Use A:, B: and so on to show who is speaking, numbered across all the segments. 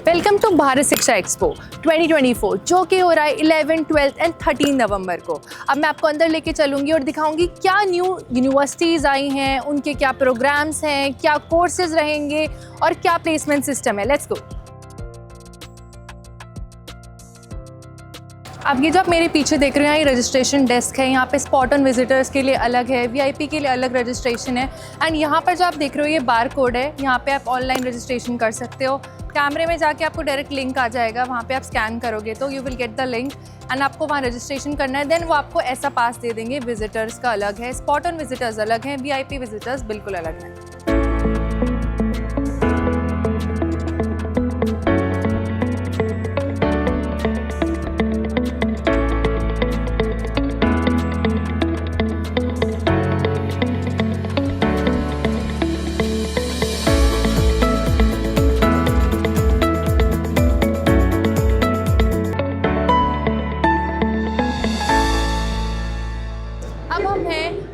A: Welcome to Bharat शिक्षा expo 2024 जो कि हो रहा है 11, 12 एंड 13 नवंबर को। अब मैं आपको अंदर लेके चलूँगी और दिखाऊंगी क्या न्यू यूनिवर्सिटीज़ आई हैं, उनके क्या प्रोग्राम्स हैं, क्या कोर्सेज रहेंगे और क्या प्लेसमेंट सिस्टम है। Let's go. अब ये जो आप मेरे पीछे देख रहे हैं ये रजिस्ट्रेशन डेस्क है। यहाँ पे स्पॉट ऑन विजिटर्स के लिए अलग है, वीआईपी के लिए अलग रजिस्ट्रेशन है। एंड यहाँ पर जो आप देख रहे हो ये बार कोड है, यहाँ पे आप ऑनलाइन रजिस्ट्रेशन कर सकते हो। कैमरे में जाके आपको डायरेक्ट लिंक आ जाएगा, वहाँ पे आप स्कैन करोगे तो you will get the link and आपको वहाँ रजिस्ट्रेशन करना है। देन वो आपको ऐसा पास दे देंगे। विजिटर्स का अलग है, स्पॉट ऑन विजिटर्स अलग हैं, वीआईपी विजिटर्स बिल्कुल अलग हैं।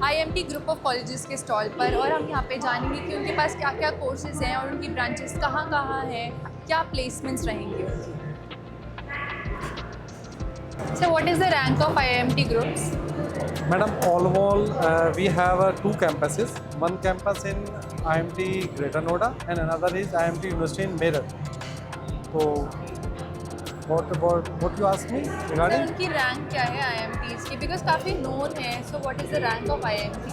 A: आईएमटी ग्रुप ऑफ कॉलेजेस के स्टॉल पर और हम यहाँ पे जानेंगे कि उनके पास क्या क्या कोर्सेज हैं और उनकी ब्रांचेस कहाँ कहाँ हैं, क्या प्लेसमेंट्स रहेंगे उनकी। So what is the rank of IIMT groups?
B: Madam, all we have two campuses. One campus in IIMT Greater Noida and another is IIMT University in Meerut. So what you ask me regarding?
A: उनकी rank क्या है IIMTs की? Because काफ़ी known है। So what is the rank of IIMT?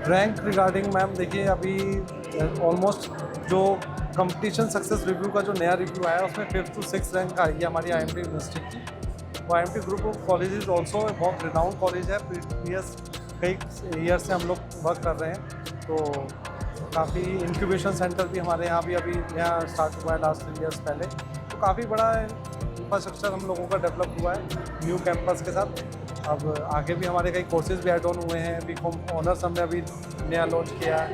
B: Rank regarding ma'am देखिए अभी almost जो competition success review का जो नया रिव्यू आया उसमें 5th to 6th रैंक आई है हमारी IIMT यूनिवर्सिटी की। वो IIMT group of colleges also बहुत रिनाउंड कॉलेज है। प्रीवियस कई ईयर से हम लोग वर्क कर रहे हैं, तो काफ़ी इंक्यूबेशन सेंटर भी हमारे यहाँ भी अभी यहाँ स्टार्ट हुआ है लास्ट 3 ईयर्स पहले। तो काफ़ी बड़ा इंफ्रास्ट्रक्चर हम लोगों का डेवलप हुआ है न्यू कैंपस के साथ। अब आगे भी हमारे कई कोर्सेज भी ऐड ऑन हुए हैं। बीकॉम ऑनर्स हमने अभी नया लॉन्च किया है।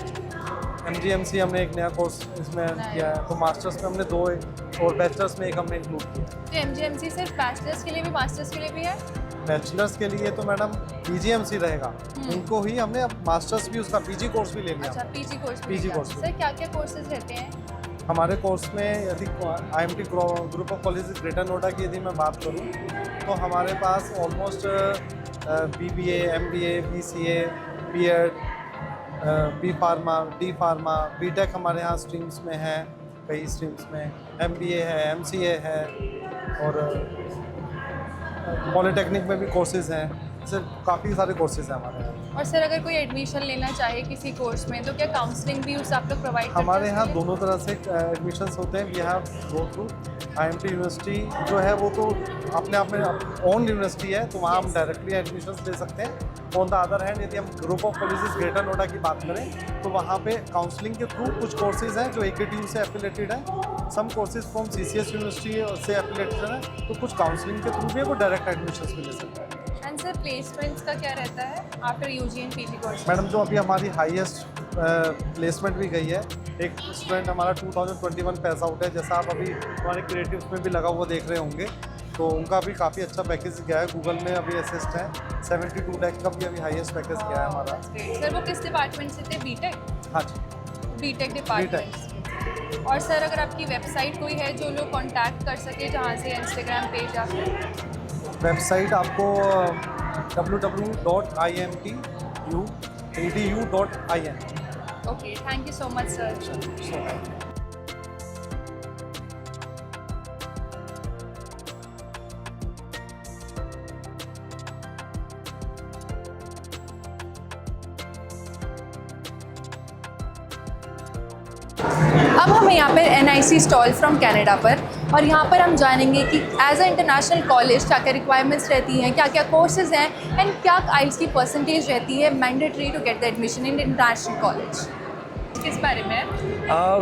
B: MGMC हमने एक नया कोर्स इसमें किया है। तो मास्टर्स में हमने 2 और बैचलर्स में 1 हमने इंक्लूड किया।
A: तो MGMC सिर्फ बैचलर्स के लिए भी मास्टर्स के लिए भी है?
B: बैचलर्स के लिए तो मैडम PGMC रहेगा, उनको ही हमने अब मास्टर्स भी उसका PG कोर्स भी ले लिया।
A: अच्छा, PG कोर्स।
B: सर
A: क्या क्या कोर्सेज रहते हैं
B: हमारे कोर्स में? यदि IIMT group of colleges greater Noida की यदि मैं बात करूं तो हमारे पास almost BBA, MBA, BCA, B.Ed, B pharma, D pharma, B.Tech हमारे यहाँ स्ट्रीम्स में है, कई स्ट्रीम्स में MBA है, MCA है और पॉलिटेक्निक में भी कोर्सेज हैं। सर काफ़ी सारे कोर्सेज हैं हमारे यहाँ।
A: और सर अगर कोई एडमिशन लेना चाहे किसी कोर्स में तो क्या काउंसलिंग भी उस आप लोग प्रोवाइड करते हैं?
B: हमारे यहाँ दोनों तरह से एडमिशन्स होते हैं। We have go through IIMT university जो है वो तो अपने आप में ओन यूनिवर्सिटी है, तो वहाँ हम डायरेक्टली एडमिशन्स ले सकते हैं। ऑन द अदर हैंड यदि हम group of colleges greater Noida की बात करें तो वहाँ पे काउंसलिंग के थ्रू कुछ कोर्सेज हैं जो AKTU से एफिलेटेड है। Some courses from CCS university से एफिलेटेड है, तो कुछ काउंसलिंग के थ्रू भी वो डायरेक्ट एडमिशन्स भी ले सकते हैं।
A: एंड सर प्लेसमेंट्स का क्या रहता है after UG and PG course?
B: Madam जो अभी हमारी हाईएस्ट प्लेसमेंट भी गई है, एक स्टूडेंट हमारा 2021 पैस आउट है, जैसा आप अभी हमारे क्रिएटिव्स में भी लगा हुआ देख रहे होंगे, तो उनका भी काफ़ी अच्छा पैकेज गया है। गूगल में अभी असिस्ट है, 72 लाख का भी अभी हाईएस्ट पैकेज गया है हमारा।
A: सर वो किस डिपार्टमेंट से थे? B.Tech?
B: हाँ जी,
A: B.Tech डिपार्टमेंट। और सर अगर आपकी वेबसाइट कोई है जो लोग कांटेक्ट कर सके, जहाँ से इंस्टाग्राम पेज या फिर
B: वेबसाइट आपको www.imtu.edu.in।
A: Okay, thank you so much sir. अब हम यहाँ पर NIC स्टॉल फ्रॉम कनाडा पर और यहाँ पर हम जानेंगे कि एज अ इंटरनेशनल कॉलेज क्या क्या रिक्वायरमेंट्स रहती हैं, क्या क्या कोर्सेज हैं एंड क्या IELTS की परसेंटेज रहती है mandatory to get the admission in international college. किस बारे में?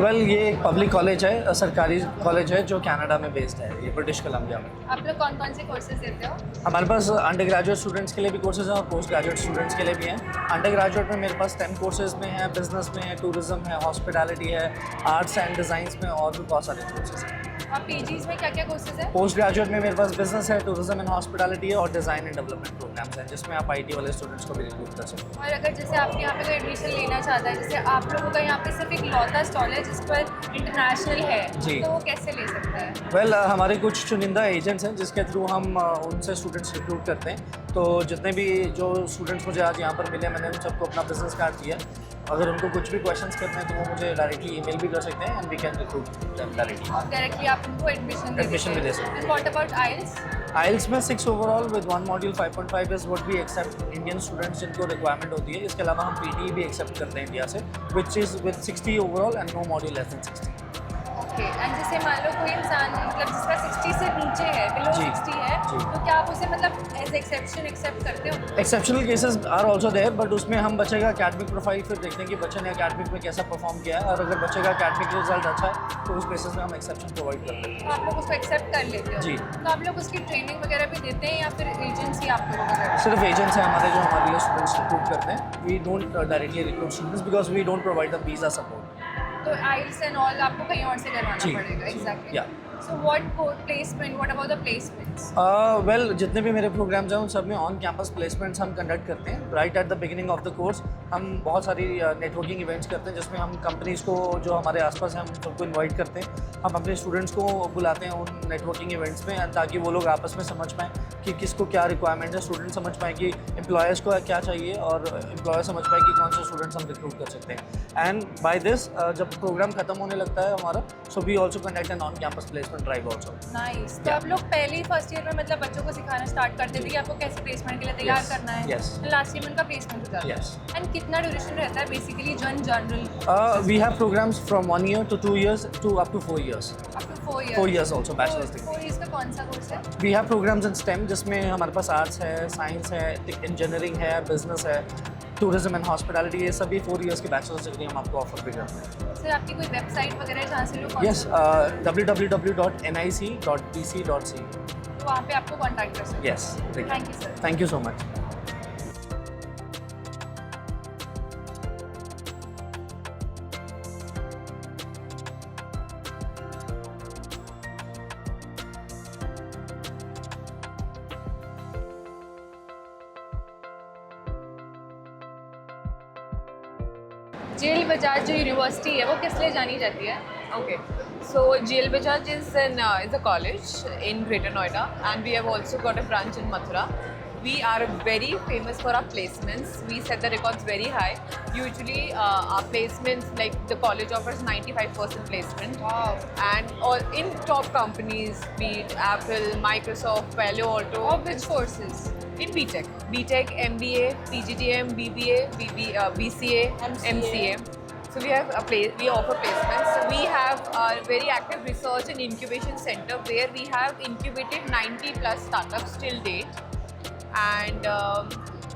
C: वेल ये एक पब्लिक कॉलेज है, सरकारी कॉलेज है जो कनाडा में बेस्ड है, ये ब्रिटिश कोलंबिया में।
A: आप लोग कौन कौन से कोर्सेज देते हो?
C: हमारे पास अंडर ग्रेजुएट स्टूडेंट्स के लिए भी कोर्सेज हैं और पोस्ट ग्रेजुएट स्टूडेंट्स के लिए भी हैं। अंडर ग्रेजुएट में मेरे पास 10 कोर्सेज में है, बिजनेस में है, टूरिज्म है, हॉस्पिटैलिटी है, आर्ट्स एंड डिज़ाइंस में और भी बहुत सारे कोर्सेज हैं।
A: आप पीजीज में क्या क्या कोर्सेज है?
C: पोस्ट ग्रेजुएट में मेरे पास बिजनेस है, टूरिज्म एंड हॉस्पिटैलिटी है और डिज़ाइन एंड डेवलपमेंट प्रोग्राम्स हैं जिसमें आप आईटी वाले स्टूडेंट्स को भी रिक्रूट कर सकते
A: और अगर जैसे आप यहाँ पे कोई एडमिशन लेना चाहता है, जैसे आप लोगों का यहाँ पे सिर्फ एक लौता स्टॉल है जिस पर इंटरनेशनल है,
C: जी।
A: तो वो कैसे ले सकते हैं?
C: हैं। वेल हमारे कुछ चुनिंदा एजेंट्स हैं जिसके थ्रू हम उनसे स्टूडेंट्स रिक्रूट करते हैं। तो जितने भी जो स्टूडेंट्स मुझे आज यहाँ पर मिले, मैंने उन सबको अपना बिजनेस कार्ड दिया। अगर उनको कुछ भी क्वेश्चंस करने हैं तो वो मुझे डायरेक्टली ईमेल भी कर सकते हैं and we can recruit them directly.
A: और डायरेक्टली आप उनको एडमिशन
C: Admission भी दे सकते हैं।
A: And what about IELTS?
C: IELTS में 6 overall with 1 module 5.5 is what we accept Indian students जिनको रिक्वायरमेंट होती है। इसके अलावा हम पीटी भी एक्सेप्ट करते हैं इंडिया से, which is with 60 overall and no module less than 60।
A: Okay, and जैसे मान लो कोई इंसान मतलब जिसका 60 से नीचे है, बिलो
C: जी,
A: 60 है,
C: जी।
A: तो क्या आप उसे मतलब एज एक्सेप्शन एक्सेप्ट करते हो?
C: Exceptional cases are also there, but उसमें हम बच्चे का अकेडमिक प्रोफाइल फिर देखते हैं कि बच्चे ने अकेडमिक में कैसा परफॉर्म किया है, और अगर बच्चे का अकेडमिक रिजल्ट अच्छा है तो उस बेसिस में हम एक्सेप्शन प्रोवाइड करते हैं।
A: तो आप लोग उसको एक्सेप्ट कर लेते हो?
C: जी।
A: तो आप लोग उसकी ट्रेनिंग वगैरह भी देते हैं या फिर एजेंसी आप लोगों का करते
C: सिर्फ एजेंट्स हैं हमारे जो हमारे लिए स्टूडेंट्स रिक्रूट करते हैं। We don't directly recruit students because we don't provide the visa support.
A: हैं? तो आइल्स एंड ऑल आपको कहीं और से करवाना
C: जी,
A: पड़ेगा।
C: जी,
A: exactly.
C: yeah.
A: So what placement, what about the placements?
C: Well जितने भी मेरे प्रोग्राम्स हैं उन सब में ऑन कैंपस प्लेसमेंट्स हम कंडक्ट करते हैं। Right at the beginning of the course हम बहुत सारी नेटवर्किंग इवेंट्स करते हैं जिसमें हम कंपनीज़ को जो हमारे आसपास हैं हम सबको इनवाइट करते हैं। हम अपने स्टूडेंट्स को बुलाते हैं उन नेटवर्किंग इवेंट्स में, ताकि वो लोग आपस में समझ पाएँ कि किसको क्या रिक्वायरमेंट है, स्टूडेंट समझ पाएँ कि एम्प्लॉयर्स को क्या चाहिए और एम्प्लॉयर समझ पाए कि कौन से स्टूडेंट्स हम रिक्रूट कर सकते हैं। एंड बाय दिस जब प्रोग्राम खत्म होने लगता है हमारा, so we also conduct an on campus placement drive also.
A: Nice. तो आप लोग पहले ही फर्स्ट ईयर में मतलब बच्चों को सिखाना स्टार्ट करते थे कि आपको कैसे प्लेसमेंट के लिए तैयार
C: Yes,
A: करना है?
C: yes.
A: लास्ट ईयर में उनका प्लेसमेंट हो जाता है।
C: Yes.
A: एंड कितना ड्यूरेशन रहता है basically general?
C: We have programs from 1 year to 2 years to up to 4 years.
A: Up to 4 years?
C: 4 years also, bachelor's degree.
A: 4 years का कौन सा कोर्स है?
C: We have programs in STEM जिसमें हमारे पास आर्ट्स है, साइंस है, इंजीनियरिंग है, बिजनेस है, टूरिज्म एंड हॉस्पिटैलिटी, ये सभी 4 years की बैचलर्स डिग्री हम आपको ऑफर भी करते हैं।
A: सर आपकी कोई वेबसाइट वगैरह है जहाँ से लोग
C: Yes, www.nic.bc.c.
A: तो वहाँ पे आपको कॉन्टैक्ट कर सकते हैं?
C: Yes,
A: thank you sir.
C: thank you so much.
A: जेल बजाज जो यूनिवर्सिटी है वो किस लिए जानी जाती है?
D: Okay, so GL Bajaj is a college in Greater Noida, and we have also got a branch in Mathura. We are very famous for our placements. We set the records very high. Usually, our placements, like the college offers 95% placement.
A: Wow.
D: And all in top companies, be it Apple, Microsoft, Palo Alto.
A: Of which courses?
D: In BTech, MBA, PGDM, BBA, BCA, MCA. So we have we offer placements. We have a very active research and incubation center where we have incubated 90 plus startups till date, and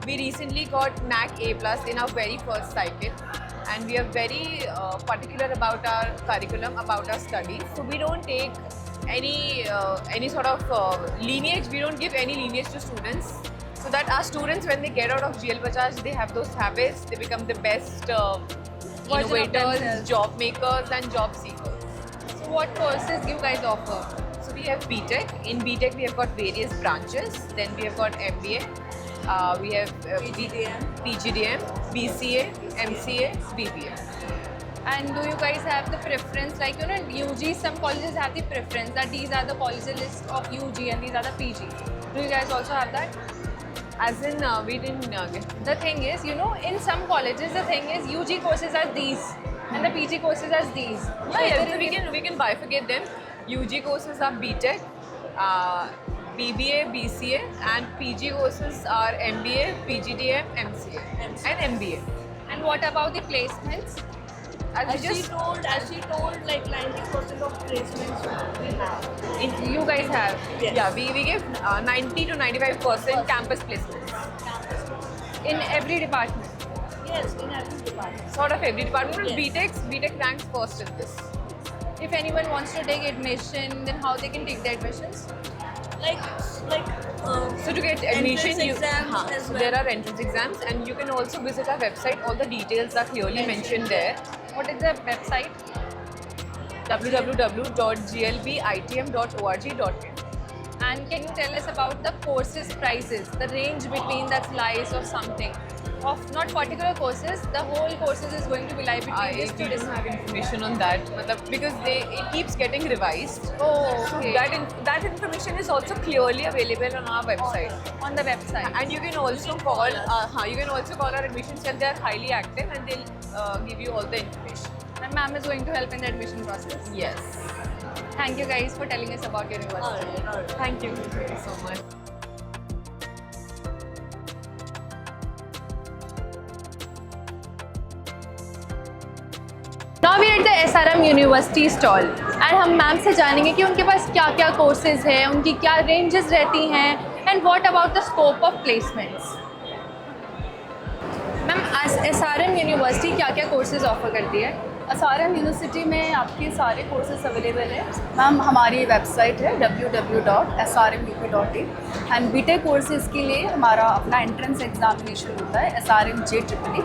D: we recently got NAC A plus in our very first cycle. And we are very particular about our curriculum, about our studies. So we don't take any sort of lineage. We don't give any lineage to students, so that our students, when they get out of GL Bajaj, they have those habits. They become the best
A: Version of
D: innovators,
A: themselves.
D: job makers, and job seekers.
A: So what courses you guys offer?
D: So we have BTech. In BTech, we have got various branches. Then we have got MBA. We have PGDM, BCA, MCA, BBA.
A: And do you guys have the preference, like UG, some colleges have the preference that these are the colleges list of UG and these are the PG. Do you guys also have that?
D: As in, we didn't get.
A: The thing is, in some colleges, the thing is UG courses are these and the PG courses are these.
D: So we can bifurcate them. UG courses are BTech, BBA, BCA, and PG courses are MBA, PGDM, MCA, and MBA.
A: And what about the placements?
D: As
E: As she told, like 90% of placements we have.
A: You guys have.
E: Yes.
D: yeah, we give 90 to 95% campus placements.
A: In every department.
E: Yes, in every department.
D: Sort of every department.
E: Yes.
D: BTech ranks first in this.
A: If anyone wants to take admission, then how they can take the admissions?
E: Like
D: So to get admission,
E: entrance exams as
D: so
E: well.
D: there are entrance exams, and you can also visit our website. All the details are clearly mentioned there.
A: What is the website?
D: www.glbitm.org.in.
A: And can you tell us about the courses prices, the range between the slice of something? Of not particular courses, the whole courses is going to be live between
D: I
A: these two
D: don't have information on that, because it keeps getting revised.
A: Oh,
D: So
A: okay.
D: that information is also clearly available on our website.
A: On the website.
D: And you can also call. You can also call our admission cell. They are highly active and they'll give you all the information.
A: And ma'am is going to help in the admission process.
D: Yes.
A: Thank you guys for telling us about your university.
D: Thank you so much.
A: Now we are at the SRM University stall and हम ma'am से जानेंगे कि उनके पास क्या क्या courses हैं, उनकी क्या रेंजेस रहती हैं and what about the scope of placements. Ma'am SRM university क्या क्या कोर्सेज ऑफर करती है?
F: SRM यूनिवर्सिटी में आपके सारे कोर्सेज अवेलेबल हैं मैम। हमारी वेबसाइट है www.srmup.in एंड बीटेक कोर्सेज के लिए हमारा अपना एंट्रेंस एग्जामिनेशन होता है SRM JEEE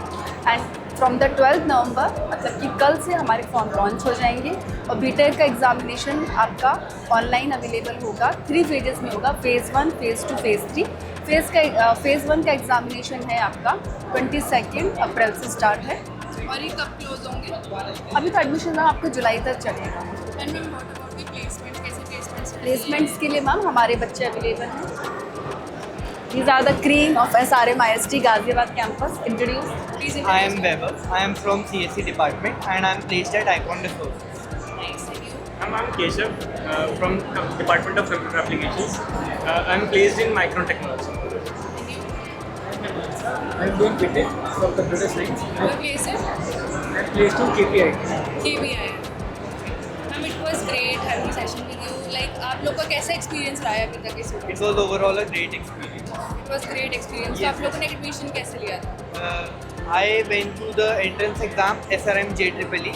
F: and from the 12 नवंबर मतलब कि कल से हमारे फॉर्म लॉन्च हो जाएंगे और बीटेक का एग्जामिनेशन आपका ऑनलाइन अवेलेबल होगा। 3 फेजेस में होगा, फेज़ 1, फेज़ 2, फेज़ 3। फेज़ 1 का एग्जामिनेशन है आपका 22 अप्रैल से स्टार्ट है।
A: और ये कब क्लोज होंगे?
F: अभी तो एडमिशन मैम आपको जुलाई तक चलेगा।
A: And ma'am what about the placement, कैसे प्लेसमेंट्स?
F: प्लेसमेंट्स के लिए मैम हमारे बच्चे अवेलेबल हैं। These are the cream of SRM IST Ghaziabad campus. Introduce.
A: Please
G: I am Vaibhav. I am from CSC department and I am placed at Icon Resources.
A: Nice. And you?
H: I'm Keshav from Department of Computer Applications. I'm placed in Micron Technology.
A: And you?
H: I'm doing BTech from Computer Science.
A: Your place is?
H: I'm placed in KPI.
A: KBI. Ma'am, it was great having session with you. Like आप लोग का कैसा experience रहा है अभी तक इस?
G: It was overall a great experience.
A: It was great experience. तो
G: Yes,
A: आप लोगों ने एडमिशन कैसे लिया था?
G: I went to the entrance exam SRM JEEE,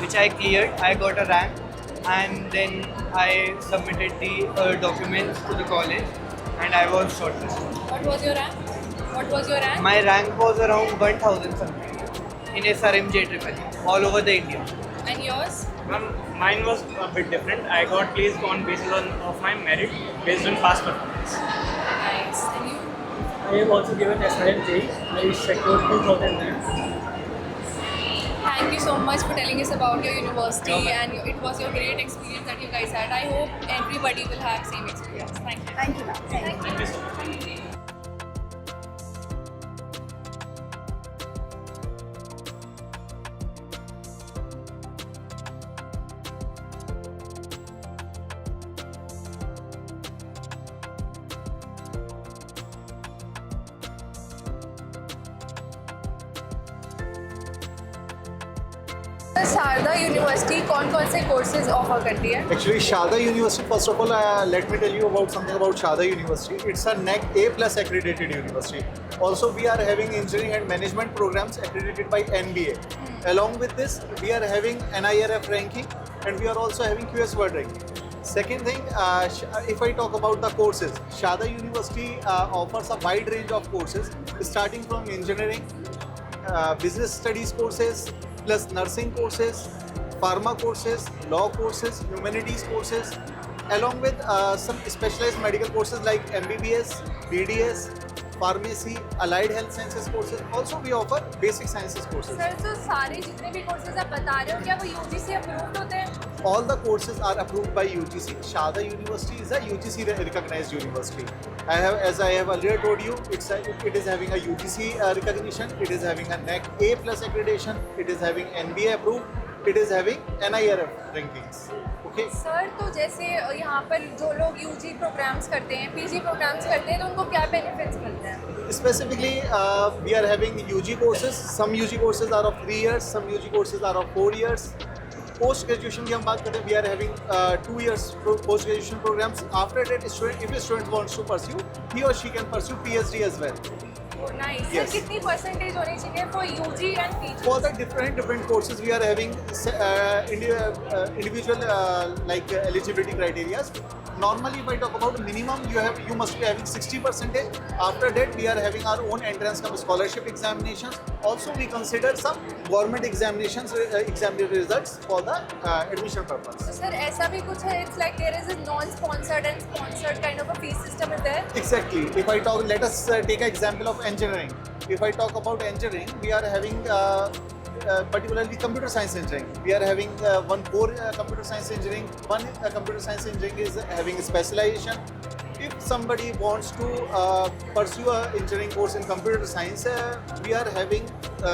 G: which I cleared. I got a rank and then I submitted the documents to the college and I was shortlisted.
A: What was your rank? What was your rank?
G: My rank was around 1000 something in SRM JEEE all over the India.
A: And yours?
H: Mine was a bit different. I got placed on basis of my merit based on past performance.
A: Nice. And you?
H: I have also given SRM JEE. I secured 2009.
A: Thank you so much for telling us about your university and it was your great experience that you guys had. I hope everybody will have same experience. Thank you.
F: Thank you, ma'am. Thank you.
A: Sharda university कौन कौन से courses offer करती है?
I: Actually, Sharda University, first of all, let me tell you about something about Sharda University. It's a NAC A+ accredited university. Also, we are having engineering and management programs accredited by NBA. Along with this, we are having NIRF ranking and we are also having QS World ranking. Second thing, if I talk about the courses, Sharda University offers a wide range of courses starting from engineering, business studies courses, plus nursing courses, pharma courses, law courses, humanities courses, along with some specialized medical courses like MBBS, BDS, pharmacy, allied health sciences courses. Also, we offer basic sciences courses.
A: Sir तो सारे जितने भी courses आप बता रहे हो क्या वो UGC अप्रूव्ड होते हैं?
I: All the courses are approved by UGC. Sharda University is a UGC recognized university. As I have earlier told you, it is having a UGC recognition. It is having a NAC A+ accreditation. It is having NBA approved. It is having NIRF rankings. Okay.
A: Sir तो जैसे यहाँ पर जो लोग UG programmes करते हैं, PG programmes करते हैं तो उनको क्या बेनिफिट्स मिलते हैं?
I: Specifically, we are having UG courses. Some UG courses are of 3 years. Some UG courses are of 4 years. Post graduation की हम बात करें, we are having 2 years post graduation programs. After that, if a student wants to pursue, he or she can pursue PhD as well.
A: Oh, nice.
I: Yes.
A: Sir, कितनी percentage होनी चाहिए for UG and PG?
I: For the different courses, we are having individual eligibility criteria. Normally, if I talk about minimum, you must be having 60%. After that, we are having our own entrance come scholarship examinations. Also, we consider some government examinations, exam results for the admission purpose.
A: So, sir, ऐसा भी कुछ है? It's like there is a non-sponsored and sponsored kind of a fee system is there?
I: Exactly. If I talk, let us take an example of engineering. If I talk about engineering, we are having particularly computer science engineering. We are having one core computer science engineering. One computer science engineering is having a specialization. If somebody wants to pursue an engineering course in computer science, we are having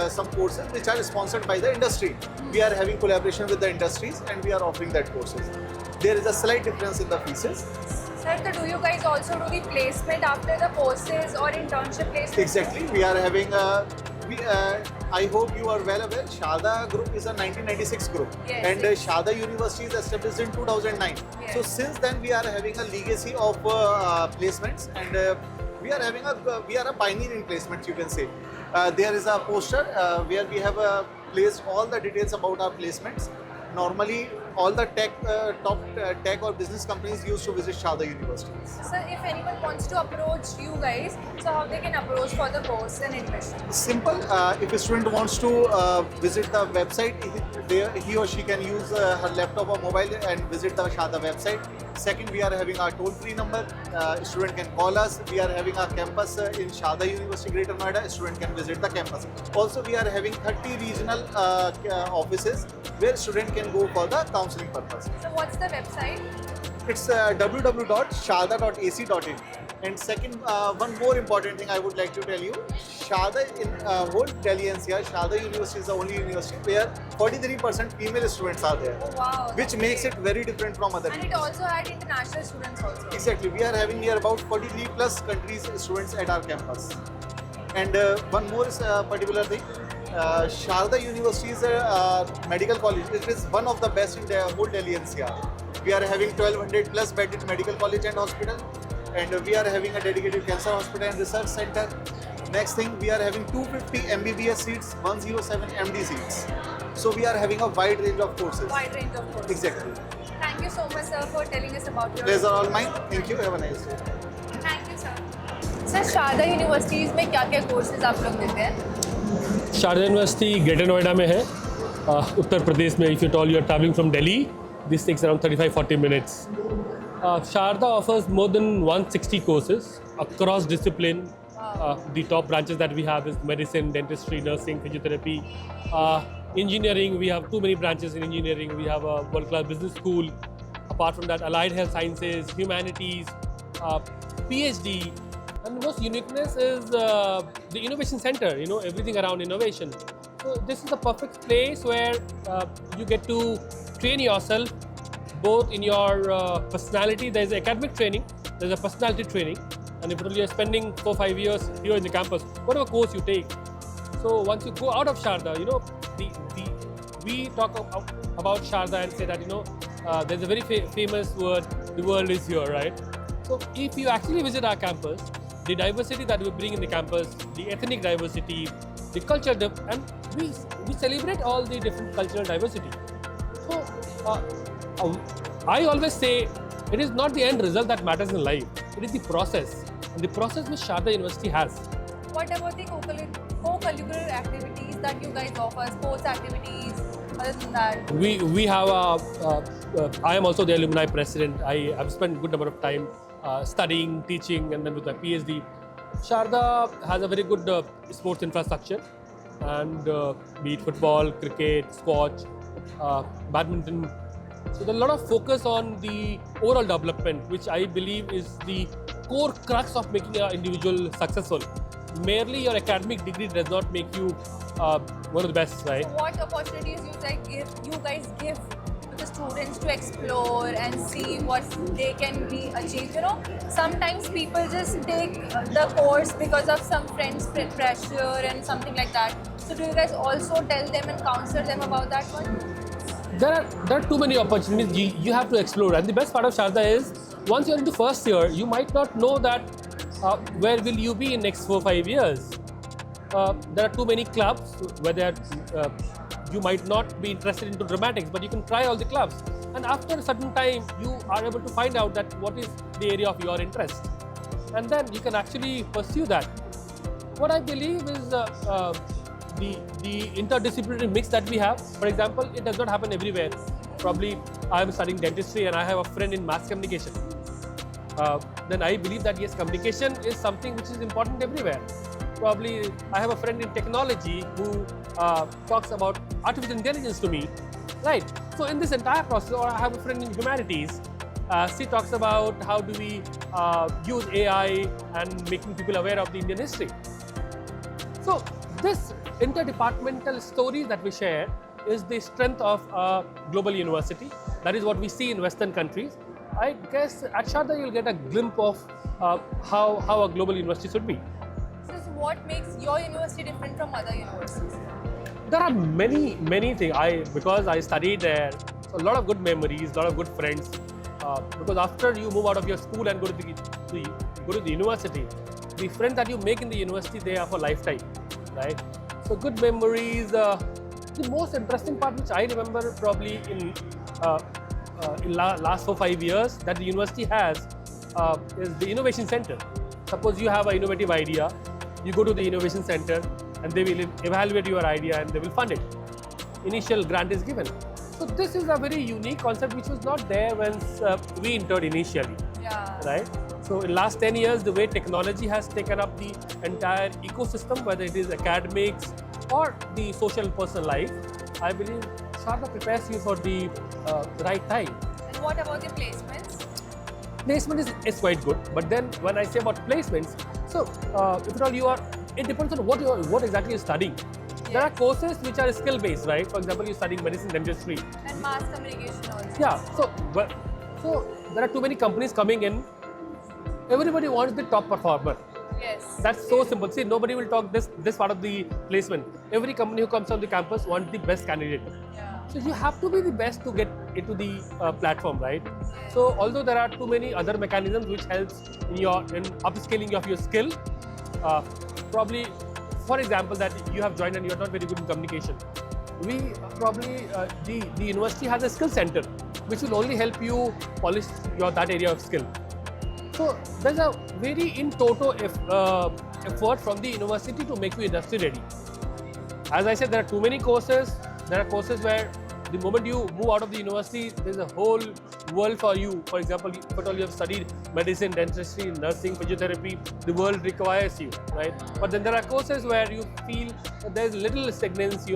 I: some courses which are sponsored by the industry. We are having collaboration with the industries and we are offering that courses. There is a slight difference in the fees.
A: Sir, so do you guys also do the placement after the courses or internship placement?
I: Exactly. We are having I hope you are well aware, Sharda Group is a 1996 group.
A: Yes,
I: And
A: yes.
I: Sharda University is established in 2009.
A: Yes.
I: So since then we are having a legacy of placements and we are a pioneer in placements, you can say. There is a poster where we have placed all the details about our placements. Normally, all the top tech or business companies used to visit Sharda University.
A: Sir, if anyone wants to approach you guys, so how they can approach for the course and admission?
I: Simple. If a student wants to visit the website, he or she can use her laptop or mobile and visit the Sharda website. Second, we are having our toll-free number. Student can call us. We are having our campus in Sharda University, Greater Noida. Student can visit the campus. Also, we are having 30 regional offices where student can go for the counseling purpose.
A: So what's the website?
I: It's www.sharda.ac.in. And second, one more important thing I would like to tell you, Sharda in whole Delhi NCR, Sharda University is the only university where 43% female students are there,
A: Oh wow.
I: which
A: that's
I: makes
A: great.
I: it very different from other.
A: And it also had international students also.
I: Exactly, we are having here about 43 plus countries students at our campus. And one more is particular thing, Sharda University is a medical college. It is one of the best in the whole Delhi NCR. We are having 1200 plus bedded medical college and hospital, and we are having a dedicated cancer hospital and research center. Next thing, we are having 250 MBBS seats, 107 MD seats. So we are having a wide range of courses.
A: Wide range of courses.
I: Exactly.
A: Thank you so much, sir, for telling us about your.
I: These are all mine. Thank you. Have a nice day.
A: Thank you, sir. Sir, Sharda Universities में क्या-क्या courses आप लोग देते हैं?
J: Sharda university greater Noida में है, उत्तर प्रदेश में. If you tell you are travelling from Delhi, this takes around 35-40 minutes. Sharda offers more than 160 courses across discipline. The top branches that we have is medicine, dentistry, nursing, physiotherapy, engineering. We have too many branches in engineering. We have a world-class business school. Apart from that, allied health sciences, humanities, PhD. And most uniqueness is the innovation center, you know, everything around innovation. So this is the perfect place where you get to train yourself both in your personality. There's academic training, there's a personality training. And if you're spending 4-5 years here in the campus, whatever course you take. So once you go out of Sharda, you know, we talk about Sharda and say that, you know, there's a very famous word, the world is here, right? So if you actually visit our campus, the diversity that we bring in the campus, the ethnic diversity, the culture, and we celebrate all the different cultural diversity. So I always say it is not the end result that matters in life, it is the process. And the process which Sharda University has.
A: What about the co-curricular activities that you guys offer, sports activities, other than that?
J: We have I am also the alumni president. I have spent a good number of time studying, teaching, and then with my PhD. Sharda has a very good sports infrastructure, and be it football, cricket, squash, badminton. So there's a lot of focus on the overall development, which I believe is the core crux of making an individual successful. Merely your academic degree does not make you one of the best, right?
A: So what opportunities you guys give to the students to explore and see what they can be achieved? You know, sometimes people just take the course because of some friends' pressure and something like that. So do you guys also tell them and counsel them about that one?
J: There are too many opportunities you have to explore, and the best part of Sharda is once you're into first year, you might not know that where will you be in next 4-5 years. there are too many clubs where you might not be interested into dramatics, but you can try all the clubs. And after a certain time, you are able to find out that what is the area of your interest. And then you can actually pursue that. What I believe is the interdisciplinary mix that we have. For example, it does not happen everywhere. Probably I am studying dentistry and I have a friend in mass communication. Then I believe that yes, communication is something which is important everywhere. Probably I have a friend in technology who talks about artificial intelligence to me, right? So in this entire process, or I have a friend in humanities, she talks about how do we use AI and making people aware of the Indian history. So this interdepartmental stories that we share is the strength of a global university. That is what we see in Western countries. I guess at Sharda you'll get a glimpse of how a global university should be.
A: So what makes your university different from other universities?
J: There are many things. Because I studied there, so a lot of good memories, a lot of good friends. Because after you move out of your school and go to the university, the friends that you make in the university, they are for lifetime, right? So good memories. The most interesting part which I remember probably in last 4-5 years that the university has is the innovation center. Suppose you have an innovative idea, you go to the innovation center and they will evaluate your idea and they will fund it. Initial grant is given. So this is a very unique concept which was not there when we entered initially, right? So in last 10 years, the way technology has taken up the entire ecosystem, whether it is academics or the social and personal life, I believe Sharda prepares you for the right time.
A: And what about the placements?
J: Placement is quite good, but then when I say about placements, so if at all you are, it depends on what exactly you're studying. There are courses which are skill based, right? For example, you're studying medicine, dentistry.
A: And mass communication also.
J: Yeah, so there are too many companies coming in. Everybody wants the top performer.
A: Yes.
J: That's so simple. See, nobody will talk this part of the placement. Every company who comes on the campus wants the best candidate.
A: Yeah.
J: So you have to be the best to get into the platform, right? So although there are too many other mechanisms which helps in upscaling of your skill, probably, for example, that you have joined and you're not very good in communication. We probably the university has a skill center which will only help you polish that area of skill. So there's a very in toto effort from the university to make you industry ready. As I said, there are too many courses. There are courses where the moment you move out of the university, there's a whole world for you. For example, if at all you have studied medicine, dentistry, nursing, physiotherapy, the world requires you, right? But then there are courses where you feel that there's little stagnance,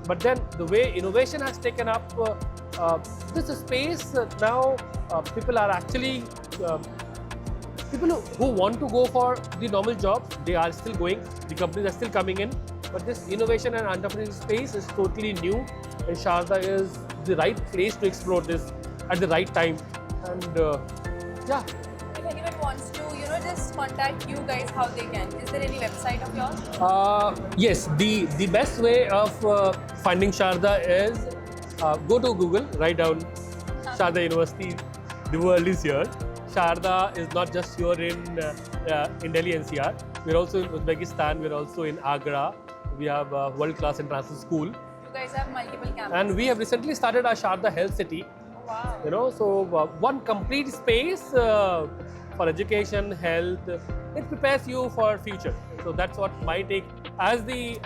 J: but then the way innovation has taken up this space now, people are actually people who want to go for the normal jobs, they are still going. The companies are still coming in, but this innovation and entrepreneurship space is totally new, and Sharda is the right place to explore this at the right time. And yeah.
A: If anyone wants to, just contact you guys, how they can. Is there any website of yours?
J: Yes, the best way of finding Sharda is go to Google, write down Sharda University. The world is here. Sharda is not just here in Delhi NCR. We're also in Uzbekistan. We're also in Agra. We have a world-class international school.
A: You guys have multiple campuses.
J: And we have recently started our Sharda Health City.
A: Wow.
J: So one complete space for education, health. It prepares you for future. So that's what my take as the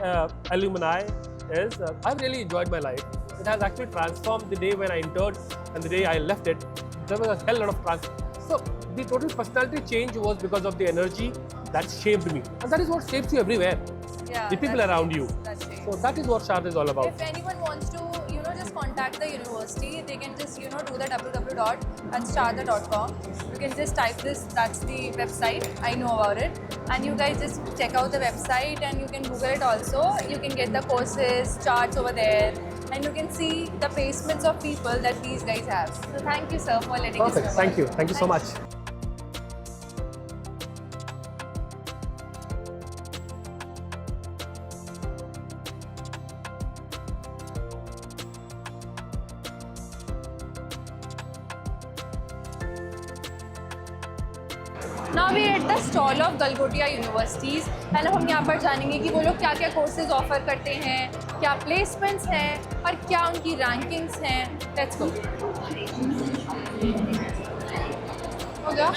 J: alumni is. I've really enjoyed my life. It has actually transformed the day when I entered and the day I left it. There was a hell lot of transformation. So the total personality change was because of the energy that shaped me. And that is what shapes you everywhere.
A: Yeah,
J: The people around you.
A: That's it.
J: So that is what Sharda is all about.
A: If anyone wants to, just contact the university, they can just, do the www.sharda.com. You can just type this, that's the website, I know about it. And you guys just check out the website and you can Google it also. You can get the courses, charts over there. And you can see the placements of people that these guys have. So thank you, sir, for letting us know.
J: Perfect. Thank you. Thank you so much.
A: Now we at the stall of Galgotia universities and हम यहाँ पर जानेंगे कि वो लोग क्या क्या courses offer करते हैं, क्या प्लेसमेंट्स हैं और क्या उनकी रैंकिंग्स हैं। Let's go. हो गया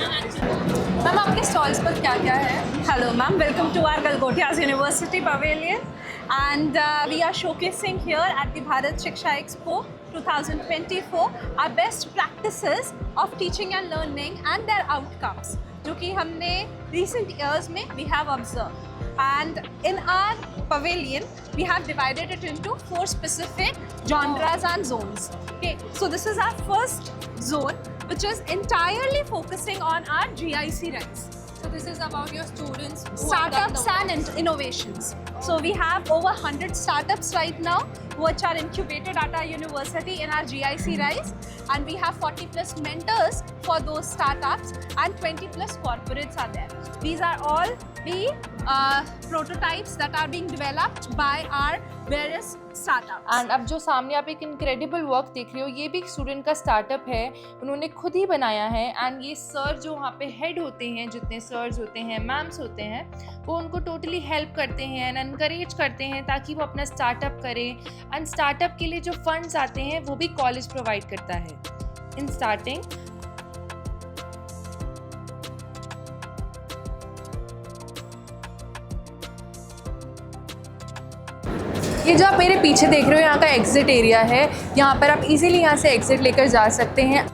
A: मैम, आपके स्टॉल्स पर क्या क्या है?
E: Hello ma'am, welcome to our Galgotias University Pavilion, and we are showcasing here at the Bharat Shiksha Expo 2024 our best practices of teaching and learning and their outcomes, जो कि हमने recent years में we have observed. And in our pavilion we have divided it into 4 specific genres and zones. Okay, so this is our first zone, which is entirely focusing on our GIC rights.
A: So this is about your students,
E: Startups and innovations. So we have over 100 startups right now which are incubated at our university in our GIC RISE, and we have 40 plus mentors for those startups and 20 plus corporates are there. These are all the prototypes that are being developed by our various startups.
A: And अब जो सामने आप एक incredible work देख रहे हो, ये भी एक स्टूडेंट का स्टार्टअप है, उन्होंने खुद ही बनाया है। एंड ये सर जो वहाँ पे हेड होते हैं, जितने सर्स होते हैं, मैम्स होते हैं, वो उनको टोटली हेल्प करते हैं एंड एनकरेज करते हैं ताकि वो अपना स्टार्टअप करें। एंड स्टार्टअप के लिए जो फंड्स आते हैं वो भी कॉलेज प्रोवाइड करता है। इन स्टार्टिंग ये जो आप मेरे पीछे देख रहे हो, यहाँ का एग्जिट एरिया है। यहाँ पर आप इजीली यहाँ से एग्जिट लेकर जा सकते हैं।